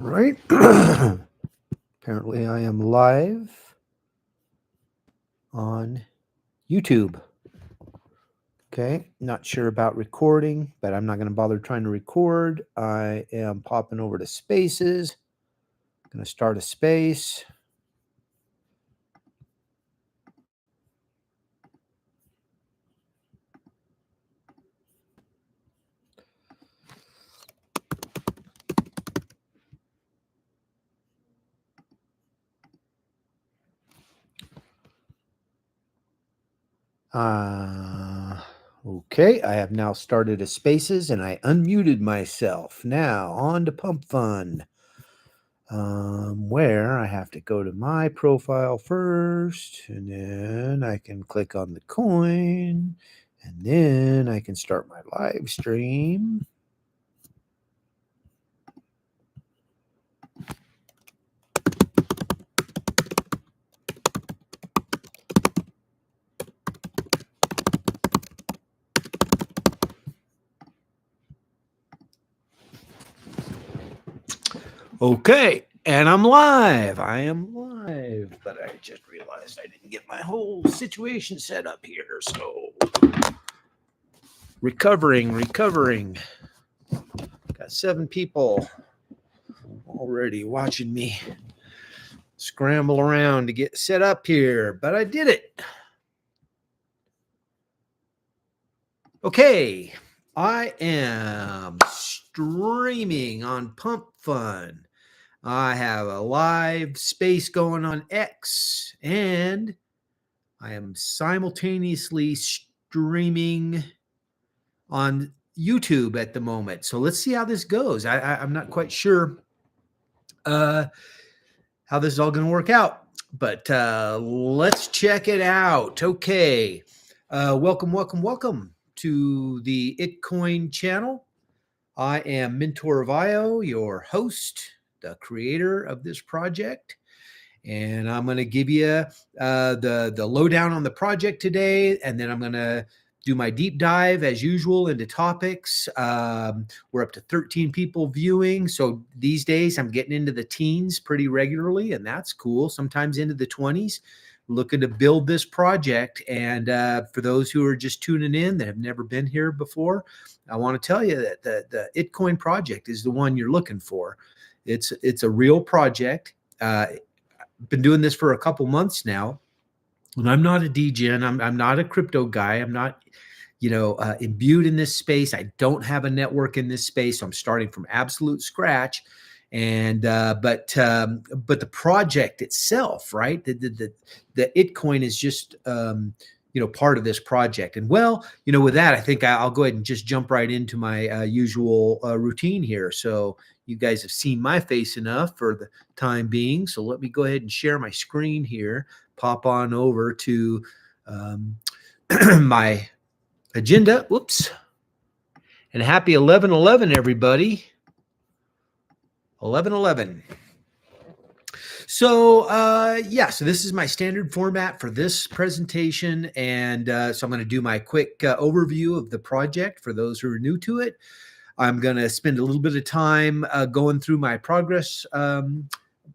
Right. Apparently, I am live on YouTube. Okay. Not sure about recording, but I'm not going to bother trying to record. I am popping over to Spaces. Going to start a space. Okay, I have now started a Spaces and I unmuted myself. Now on to Pump Fun, where I have to go to my profile first, and then I can click on the coin, and then I can start my live stream. Okay, and I'm live. I am live, but I just realized I didn't get my whole situation set up here. So, recovering. Got 7 people already watching me scramble around to get set up here, but I did it. Okay, I am streaming on Pump Fun. I have a live space going on X, and I am simultaneously streaming on YouTube at the moment. So let's see how this goes. I'm not quite sure how this is all going to work out, but let's check it out. Okay, welcome to the Itcoin channel. I am Mentor Vio, your host, the creator of this project. And I'm going to give you the lowdown on the project today, and then I'm going to do my deep dive as usual into topics. We're up to 13 people viewing, so these days I'm getting into the teens pretty regularly, and that's cool. Sometimes into the 20s. Looking to build this project, and for those who are just tuning in that have never been here before, I want to tell you that the Itcoin project is the one you're looking for. It's a real project. Been doing this for a couple months now, and I'm not a degen. I'm not a crypto guy. I'm not, imbued in this space. I don't have a network in this space. So I'm starting from absolute scratch. And but the project itself, right? The Itcoin is just part of this project. And well, with that, I think I'll go ahead and just jump right into my usual routine here. So you guys have seen my face enough for the time being. So let me go ahead and share my screen here. Pop on over to my agenda. Whoops. And happy 11/11, everybody. 11/11. So so this is my standard format for this presentation, and so I'm going to do my quick overview of the project for those who are new to it. I'm going to spend a little bit of time going through my progress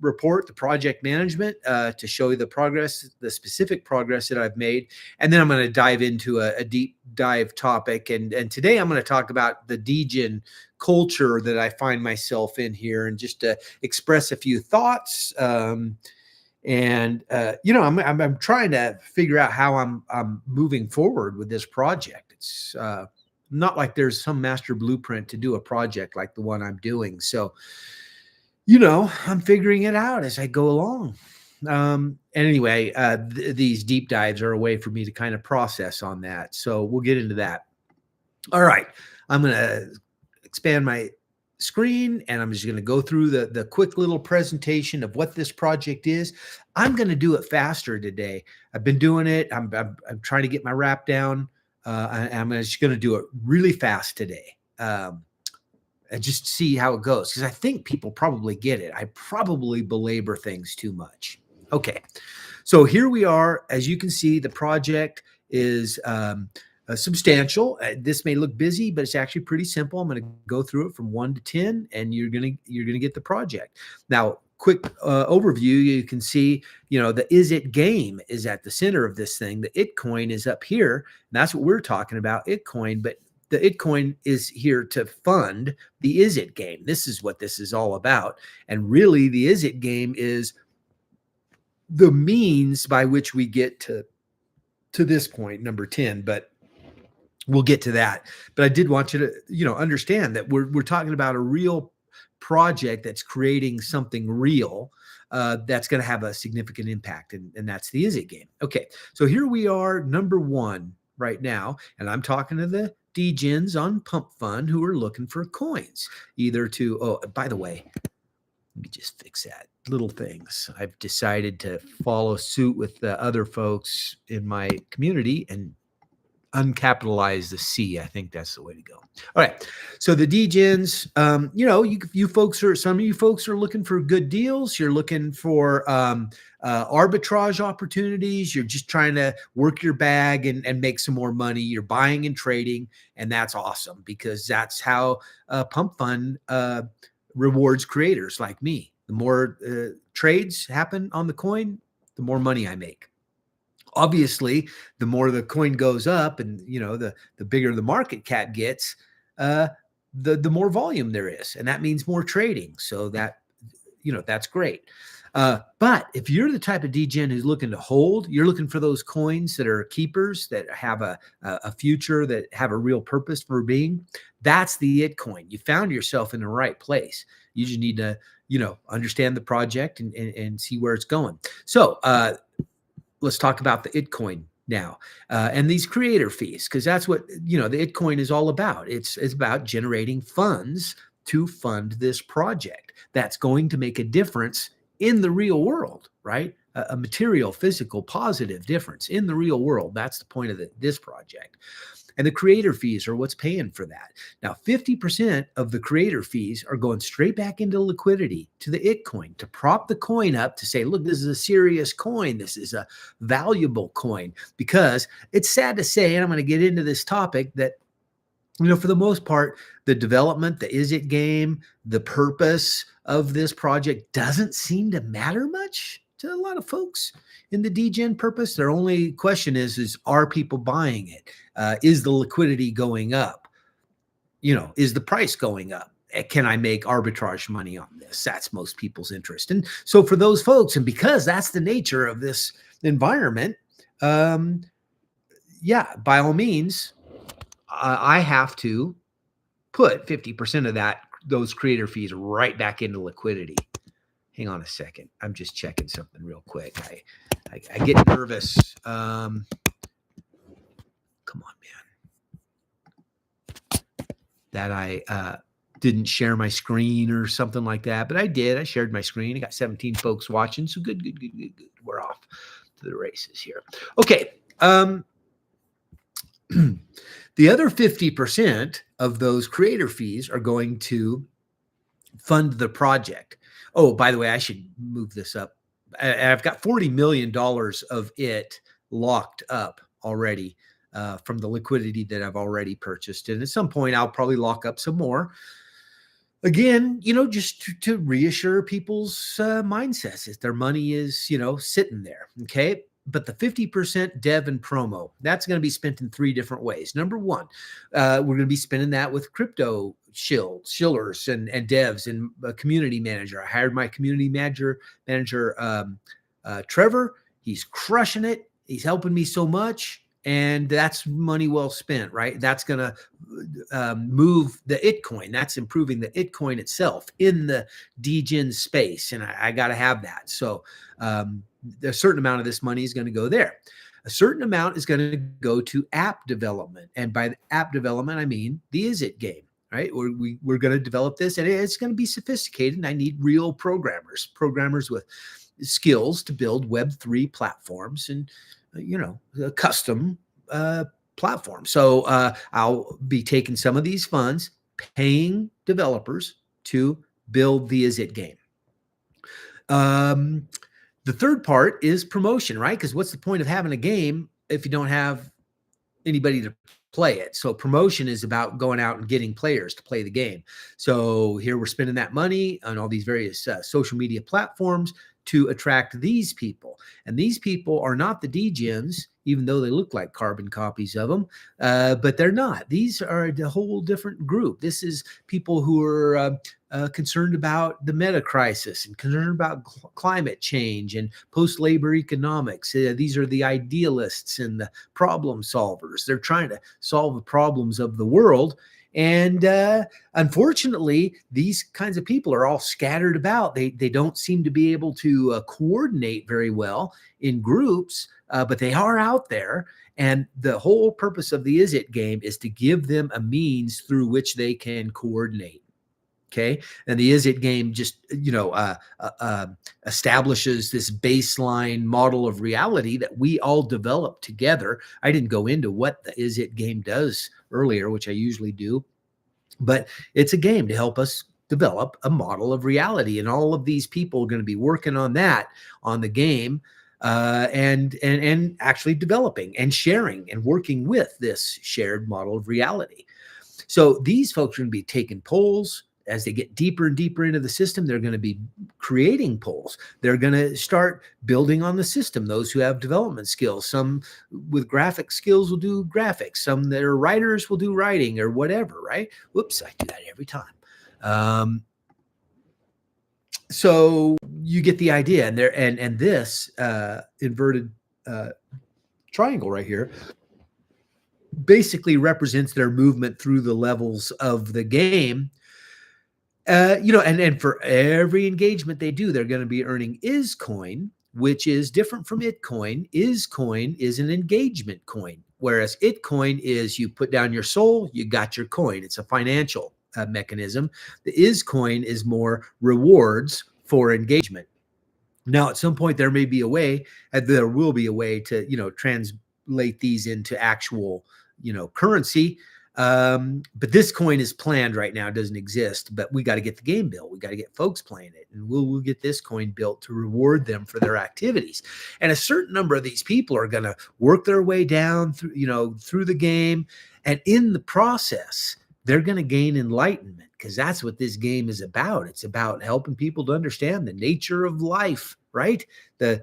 report, the project management, to show you the progress, the specific progress that I've made. And then I'm going to dive into a deep dive topic. And today I'm going to talk about the degen culture that I find myself in here, and just to express a few thoughts. I'm trying to figure out how I'm moving forward with this project. It's not like there's some master blueprint to do a project like the one I'm doing. So, I'm figuring it out as I go along. Anyway, these deep dives are a way for me to kind of process on that. So we'll get into that. All right. I'm going to expand my screen, and I'm just going to go through the quick little presentation of what this project is. I'm going to do it faster today. I've been doing it. I'm trying to get my wrap down. I'm just going to do it really fast today. And just see how it goes, because I think people probably get it. I probably belabor things too much. Okay, so here we are. As you can see, the project is substantial. This may look busy, but it's actually pretty simple. I'm going to go through it from 1 to 10, and you're gonna get the project. Now, quick overview. You can see, the is it game is at the center of this thing. The it coin is up here, and that's what we're talking about, it coin. But the it coin is here to fund the is it game. This is what this is all about. And really, the is it game is the means by which we get to this point, number 10. But we'll get to that. But I did want you to, understand that we're talking about a real project that's creating something real that's going to have a significant impact. And that's the is it game. Okay. So here we are, number 1 right now. And I'm talking to the DGens on Pump Fund who are looking for coins, either to, oh, by the way, let me just fix that. Little things. I've decided to follow suit with the other folks in my community and uncapitalize the C. I think that's the way to go. All right. So the DGens, some of you folks are looking for good deals. You're looking for arbitrage opportunities. You're just trying to work your bag and make some more money. You're buying and trading, and that's awesome because that's how Pump Fund rewards creators like me. The more trades happen on the coin, the more money I make. Obviously, the more the coin goes up and, the bigger the market cap gets, the more volume there is. And that means more trading. So that, that's great. But if you're the type of DGen who's looking to hold, you're looking for those coins that are keepers, that have a future, that have a real purpose for being, that's the it coin. You found yourself in the right place. You just need to, understand the project and see where it's going. So, let's talk about the it coin now and these creator fees, because that's what the it coin is all about. It's about generating funds to fund this project that's going to make a difference in the real world, right? A material, physical, positive difference in the real world. That's the point of this project. And the creator fees are what's paying for that. Now, 50% of the creator fees are going straight back into liquidity to the it coin to prop the coin up, to say, look, this is a serious coin. This is a valuable coin. Because it's sad to say, and I'm going to get into this topic, that for the most part, the development, the is it game, the purpose of this project doesn't seem to matter much to a lot of folks in the DGen purpose. Their only question is are people buying it? Is the liquidity going up? Is the price going up? Can I make arbitrage money on this? That's most people's interest. And so for those folks, and because that's the nature of this environment, by all means, I have to put 50% of those creator fees right back into liquidity. Hang on a second. I'm just checking something real quick. I get nervous. Come on, man. That I didn't share my screen or something like that, but I did. I shared my screen. I got 17 folks watching. So good. We're off to the races here. Okay. The other 50% of those creator fees are going to fund the project. Oh, by the way, I should move this up. I've got $40 million of it locked up already from the liquidity that I've already purchased. And at some point, I'll probably lock up some more. Again, just to reassure people's mindsets that their money is, sitting there. Okay. But the 50% dev and promo, that's going to be spent in 3 different ways. Number 1, we're going to be spending that with crypto shillers and devs and a community manager. I hired my community manager, Trevor. He's crushing it. He's helping me so much. And that's money well spent, right? That's going to move the it coin. That's improving the it coin itself in the DGen space. And I got to have that. So a certain amount of this money is going to go there. A certain amount is going to go to app development. And by the app development, I mean the is it game, right? We're going to develop this, and it's going to be sophisticated. And I need real programmers with skills to build Web3 platforms and, a custom platform. So I'll be taking some of these funds, paying developers to build the is it game. The third part is promotion, right? Because what's the point of having a game if you don't have anybody to play it. So promotion is about going out and getting players to play the game. So here we're spending that money on all these various social media platforms to attract these people. And these people are not the degens, even though they look like carbon copies of them, but they're not. These are a whole different group. This is people who are concerned about the meta crisis and concerned about climate change and post-labor economics. These are the idealists and the problem solvers. They're trying to solve the problems of the world. And unfortunately, these kinds of people are all scattered about. They don't seem to be able to coordinate very well in groups, but they are out there. And the whole purpose of the Is It game is to give them a means through which they can coordinate. Okay. And the Is It game just, establishes this baseline model of reality that we all develop together. I didn't go into what the Is It game does earlier, which I usually do, but it's a game to help us develop a model of reality. And all of these people are going to be working on that on the game, and actually developing and sharing and working with this shared model of reality. So these folks are going to be taking polls. As they get deeper and deeper into the system, they're going to be creating polls. They're going to start building on the system. Those who have development skills, some with graphic skills will do graphics. Some that are writers will do writing or whatever, right? Whoops, I do that every time. So you get the idea. And this inverted triangle right here basically represents their movement through the levels of the game. And for every engagement they do, they're going to be earning IsCoin, which is different from ItCoin. IsCoin is an engagement coin, whereas ItCoin is you put down your soul, you got your coin. It's a financial mechanism. The IsCoin is more rewards for engagement. Now, at some point, there may be a way, there will be a way to, translate these into actual, currency. But this coin is planned right now. It doesn't exist, but we got to get the game built. We got to get folks playing it, and we'll get this coin built to reward them for their activities. And a certain number of these people are going to work their way down through the game. And in the process, they're going to gain enlightenment, because that's what this game is about. It's about helping people to understand the nature of life, right? The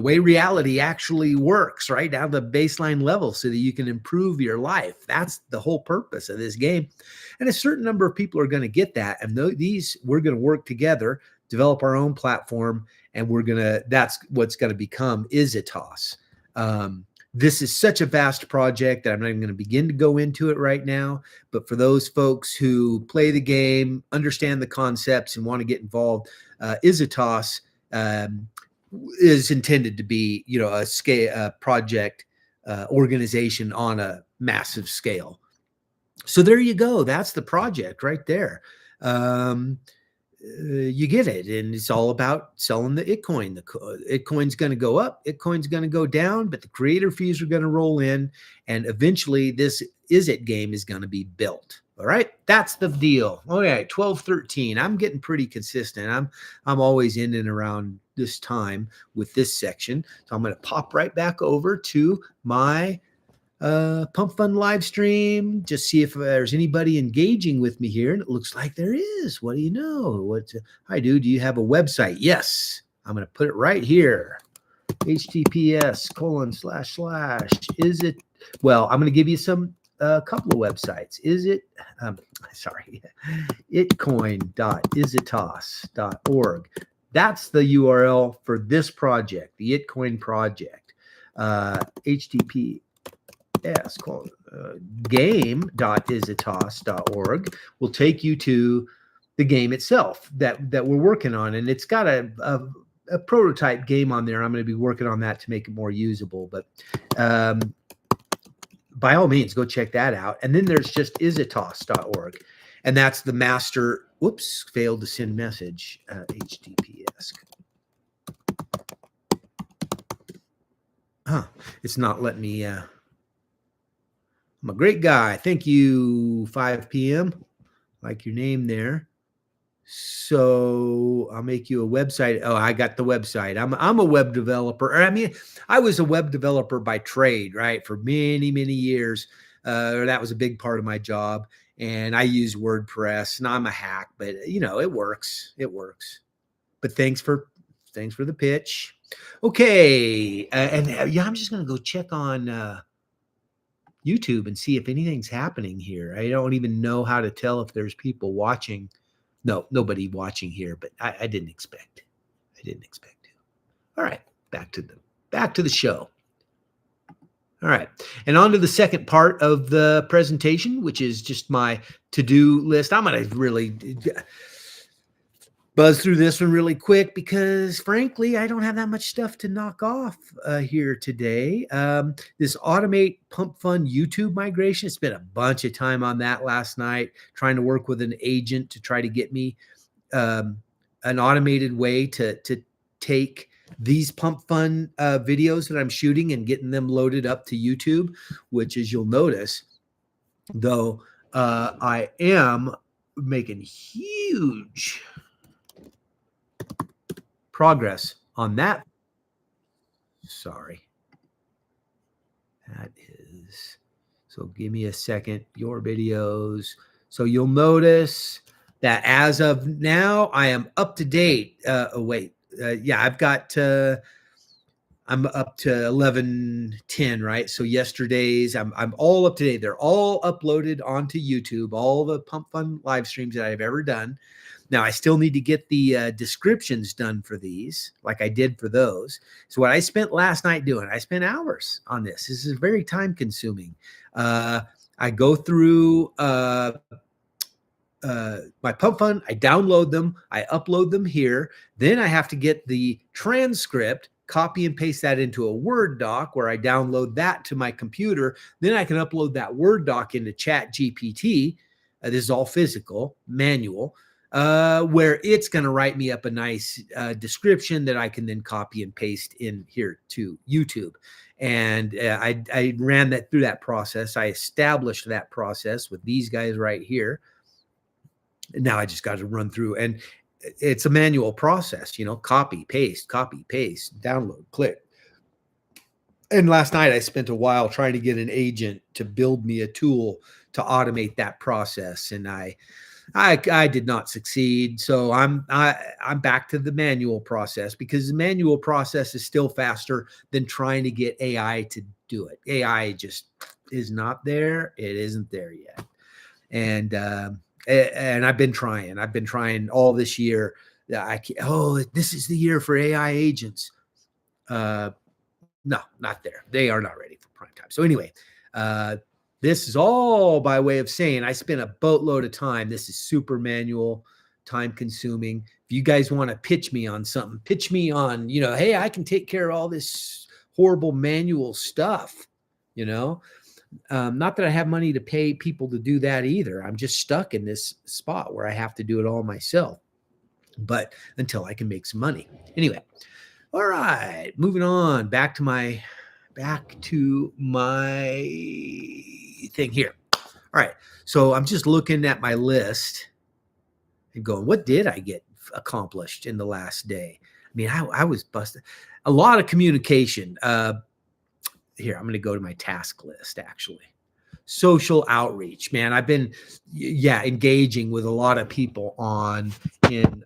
way reality actually works, right down the baseline level, so that you can improve your life. That's the whole purpose of this game. And a certain number of people are going to get that. And we're going to work together, develop our own platform, and that's what's going to become Isitos. This is such a vast project that I'm not even going to begin to go into it right now. But for those folks who play the game, understand the concepts, and want to get involved, Isitos is intended to be, a project organization on a massive scale. So there you go. That's the project right there. You get it. And it's all about selling the ItCoin. The ItCoin's going to go up, ItCoin's going to go down, but the creator fees are going to roll in. And eventually this Is It game is going to be built. All right. That's the deal. All right. 12:13. I'm getting pretty consistent. I'm always in and around this time with this section. So I'm going to pop right back over to my Pump Fund live stream, just see if there's anybody engaging with me here. And it looks like there is. What do you know? Hi, dude. Do you have a website? Yes. I'm going to put it right here. https:// is it? Well, I'm going to give you a couple of websites. itcoin.isitos.org. That's the URL for this project, the ItCoin project. https game.isitos.org will take you to the game itself that we're working on. And it's got a prototype game on there. I'm going to be working on that to make it more usable. But by all means, go check that out. And then there's just isitos.org. And that's the master. Whoops, failed to send message. HTTPS. It's not letting me. I'm a great guy. Thank you, 5 p.m. Like your name there. So I'll make you a website. Oh, I got the website. I'm a web developer. Or, I mean, I was a web developer by trade, right? For many, many years. That was a big part of my job. And I use WordPress, and I'm a hack, but you know, it works. It works. But thanks for the pitch. Okay. Yeah, I'm just going to go check on YouTube and see if anything's happening here. I don't even know how to tell if there's people watching. No, nobody watching here, but I didn't expect. I didn't expect to. All right, back to the show. All right, and on to the second part of the presentation, which is just my to-do list. I'm gonna really buzz through this one really quick because, frankly, I don't have that much stuff to knock off here today. This Automate Pump Fund YouTube migration, spent a bunch of time on that last night, trying to work with an agent to try to get me an automated way to take these pump fund videos that I'm shooting and getting them loaded up to YouTube, which, as you'll notice, though, I am making huge progress on that. Sorry. That is, so give me a second, your videos. So you'll notice that as of now, I am up to date. Yeah, I've got, I'm up to 11:10, right? So yesterday's, I'm all up to date. They're all uploaded onto YouTube, all the Pump Fund live streams that I've ever done. Now, I still need to get the descriptions done for these, like I did for those. So what I spent last night doing, I spent hours on this. This is very time consuming. I go through my Pump Fund, I download them, I upload them here. Then I have to get the transcript, copy and paste that into a Word doc where I download that to my computer. Then I can upload that Word doc into ChatGPT. This is all physical, manual. Where it's going to write me up a nice description that I can then copy and paste in here to YouTube. And I ran that through that process. I established that process with these guys right here. And now I just got to run through, and it's a manual process, you know, copy, paste, download, click. And last night I spent a while trying to get an agent to build me a tool to automate that process. And I did not succeed. So I'm back to the manual process, because the manual process is still faster than trying to get AI to do it. AI just is not there. It isn't there yet. And I've been trying all this year. This is the year for AI agents. No, not there. They are not ready for prime time. So anyway, this is all by way of saying I spent a boatload of time. This is super manual, time consuming. If you guys want to pitch me on something, pitch me on, you know, hey, I can take care of all this horrible manual stuff, you know. Not that I have money to pay people to do that either. I'm just stuck in this spot where I have to do it all myself. But until I can make some money. Anyway, all right, moving on back to my thing here. All right, so I'm just looking at my list and going, what did I get accomplished in the last day? I mean, I was busted. A lot of communication. Here, I'm going to go to my task list, actually. Social outreach, man. I've been, engaging with a lot of people in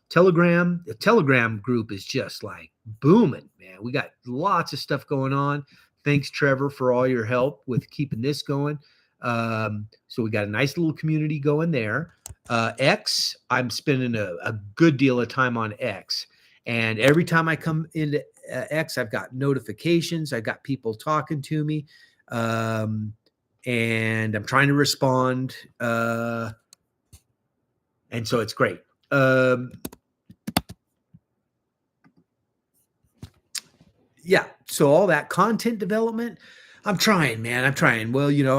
Telegram. The Telegram group is just like booming, man. We got lots of stuff going on. Thanks, Trevor, for all your help with keeping this going. So we got a nice little community going there. X, I'm spending a good deal of time on X. And every time I come into X, I've got notifications. I've got people talking to me. And I'm trying to respond. And so it's great. So all that content development, I'm trying, man. I'm trying. Well, you know,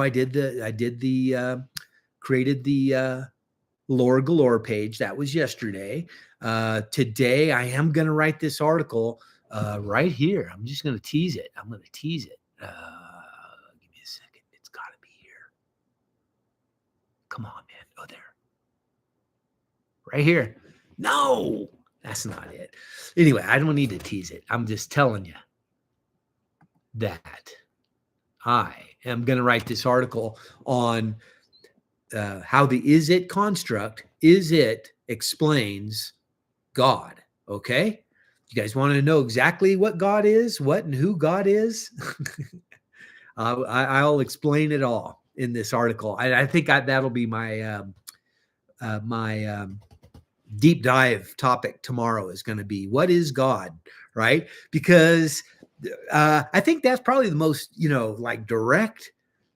created the Lore Galore page. That was yesterday. Today I am going to write this article right here. I'm just going to tease it. Give me a second. It's got to be here. Come on, man. Oh, there. Right here. No, that's not it. Anyway, I don't need to tease it. I'm just telling you that I am going to write this article on how the is it construct, is it explains God. Okay. You guys want to know exactly what God is, what and who God is? I'll explain it all in this article. I think that'll be my deep dive topic tomorrow is going to be what is God, right? Because I think that's probably the most, like direct,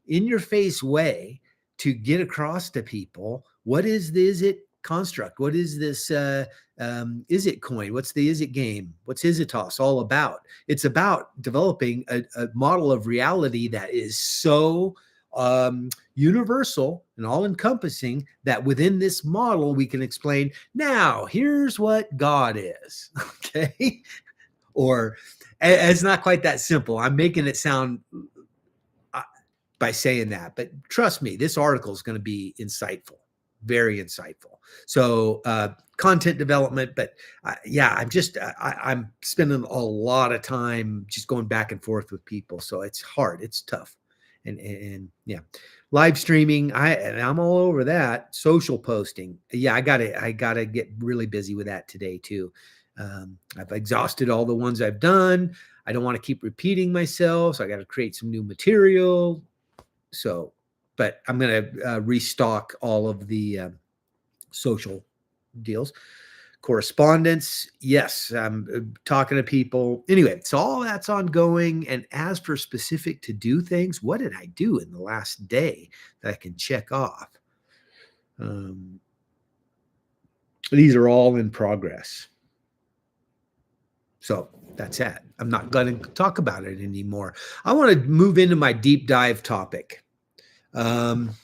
in your face way to get across to people what is the is it construct? What is this is it coin? What's the is it game? What's Isitos all about? It's about developing a model of reality that is so universal and all encompassing that within this model we can explain, now here's what God is. Okay. Or it's not quite that simple. I'm making it sound by saying that, but trust me, this article is going to be insightful, very insightful. So content development, but yeah, I'm spending a lot of time just going back and forth with people. So it's hard, it's tough. And yeah, live streaming, I'm all over that. Social posting, yeah, I gotta get really busy with that today too. I've exhausted all the ones I've done. I don't want to keep repeating myself, so I got to create some new material. So, but I'm gonna restock all of the social deals. Correspondence, yes, I'm talking to people. Anyway, so all that's ongoing. And as for specific to do things, what did I do in the last day that I can check off? These are all in progress. So that's it. I'm not going to talk about it anymore. I want to move into my deep dive topic. And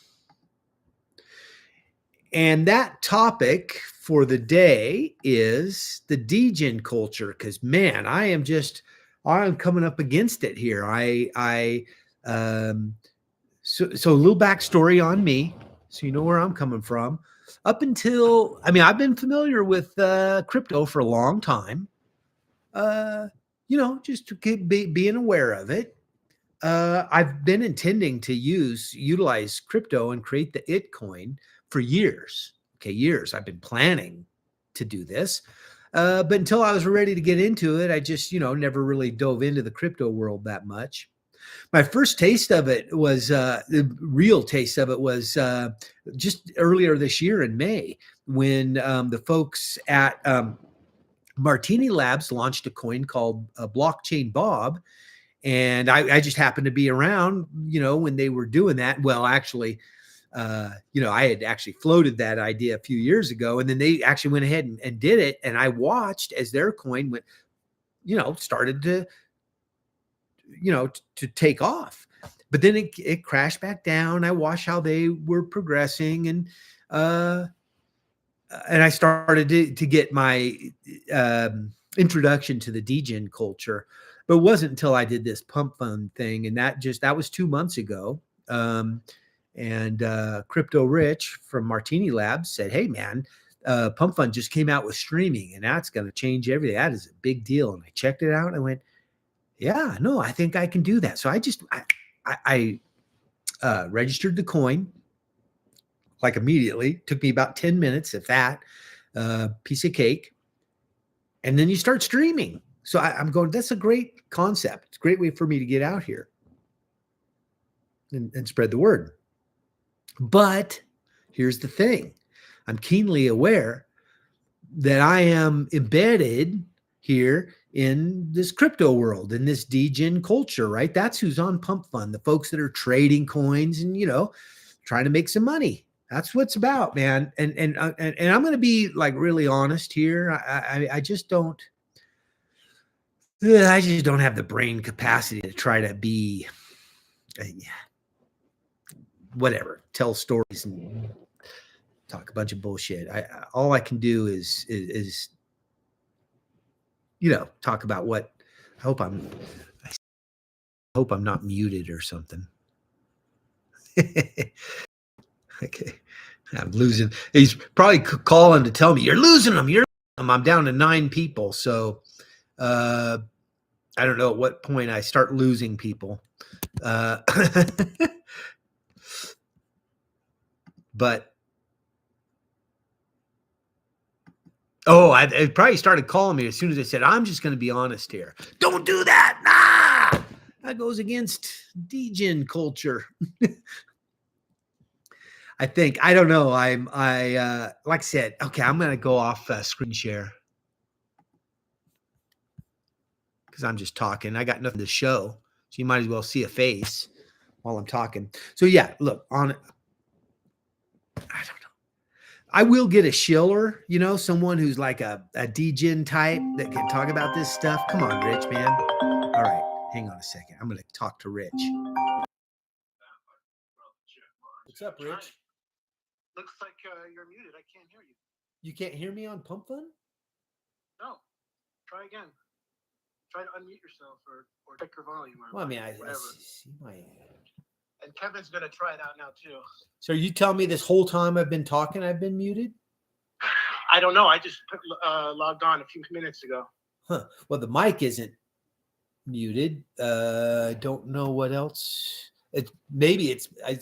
that topic for the day is the degen culture. Because man, I'm coming up against it here. So a little backstory on me, so you know where I'm coming from. Up until, I've been familiar with crypto for a long time. Just to keep being aware of it. I've been intending to utilize crypto and create the Itcoin for years. Okay, years. I've been planning to do this. But until I was ready to get into it, I just, never really dove into the crypto world that much. My first taste of it was, the real taste of it was just earlier this year in May when the folks at Martini Labs launched a coin called Blockchain Bob. And I just happened to be around, when they were doing that. Well, actually, I had actually floated that idea a few years ago, and then they actually went ahead and did it. And I watched as their coin went, started to, to take off. But then it crashed back down. I watched how they were progressing, and I started to get my introduction to the degen culture. But it wasn't until I did this pump fund thing, and that was 2 months ago. And Crypto Rich from Martini Labs said, "Hey man, Pump Fund just came out with streaming, and that's going to change everything. That is a big deal." And I checked it out, and I went, "Yeah, no, I think I can do that." So I registered the coin like immediately. Took me about 10 minutes, if that, piece of cake, and then you start streaming. So I'm going, that's a great concept. It's a great way for me to get out here and spread the word. But here's the thing. I'm keenly aware that I am embedded here in this crypto world, in this degen culture, right? That's who's on Pump Fund, the folks that are trading coins and, trying to make some money. That's what it's about, man. And I'm going to be like really honest here. I just don't have the brain capacity to try to be whatever, tell stories and talk a bunch of bullshit. All I can do is talk about what I hope I'm not muted or something. Okay. I'm losing. He's probably calling to tell me you're losing them. I'm down to 9 people. So I don't know at what point I start losing people. But it probably started calling me as soon as I said, I'm just going to be honest here. Don't do that. Nah, that goes against degen culture. I think, I don't know. Like I said, okay, I'm going to go off screen share because I'm just talking. I got nothing to show. So you might as well see a face while I'm talking. So yeah, look on, I don't know. I will get a shiller, someone who's like a degen type that can talk about this stuff. Come on, Rich, man. All right, hang on a second. I'm going to talk to Rich. What's up, Rich? Looks like you're muted. I can't hear you. You can't hear me on Pump Fun? No. Try again. Try to unmute yourself or check your volume. Or Well, I mean, I whatever. see my. And Kevin's going to try it out now, too. So you tell me this whole time I've been talking, I've been muted? I don't know. I just logged on a few minutes ago. Huh. Well, the mic isn't muted. I don't know what else. It's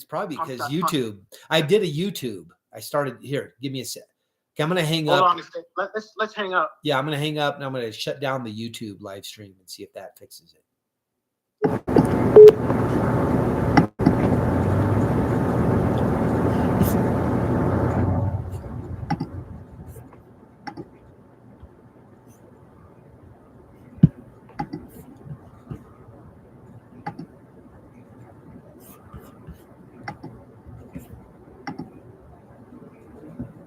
probably because YouTube. I did a YouTube. I started here. Give me a sec. Okay, I'm gonna hang up. Hold on a sec. Let's hang up. Yeah, I'm gonna hang up and I'm gonna shut down the YouTube live stream and see if that fixes it.